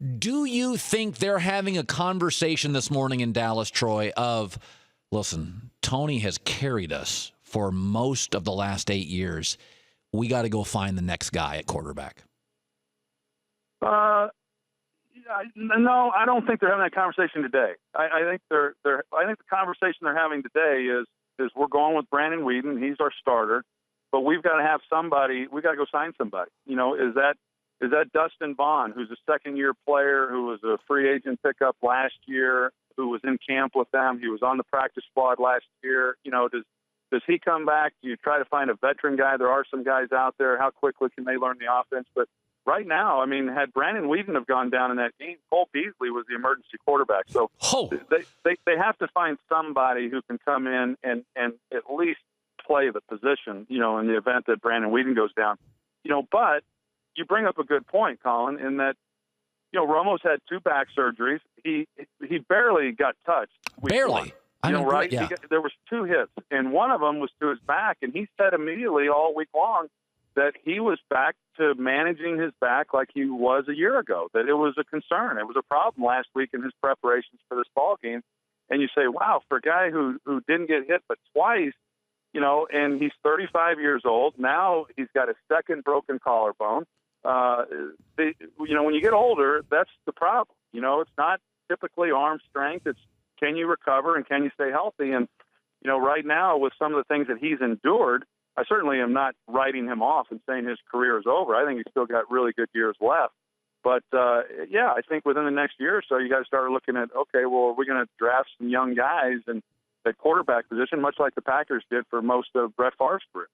Do you think they're having a conversation this morning in Dallas, Troy, of, listen, Tony has carried us for most of the last 8 years. We got to go find the next guy at quarterback. No, I don't think they're having that conversation today. I think I think the conversation they're having today is we're going with Brandon Weeden. He's our starter, but we've got to have somebody. We got to go sign somebody. You know, is that Dustin Vaughn, who's a second-year player who was a free agent pickup last year, who was in camp with them? He was on the practice squad last year. You know, does he come back? Do you try to find a veteran guy? There are some guys out there. How quickly can they learn the offense? But right now, I mean, had Brandon Weeden have gone down in that game, Cole Beasley was the emergency quarterback. So they have to find somebody who can come in and at least play the position, you know, in the event that Brandon Weeden goes down. You know, but you bring up a good point, Colin, in that, you know, Romo's had 2 back surgeries. He barely got touched. Barely. You know, right? Yeah. There was 2 hits, and one of them was to his back, and he said immediately all week long that he was back to managing his back like he was a year ago, that it was a concern. It was a problem last week in his preparations for this ball game. And you say, wow, for a guy who didn't get hit but twice, you know, and he's 35 years old. Now he's got a second broken collarbone. You know, when you get older, that's the problem. You know, it's not typically arm strength. It's can you recover and can you stay healthy? And, you know, right now with some of the things that he's endured, I certainly am not writing him off and saying his career is over. I think he's still got really good years left. But, yeah, I think within the next year or so, you got to start looking at, okay, well, are we going to draft some young guys and at quarterback position, much like the Packers did for most of Brett Favre's career?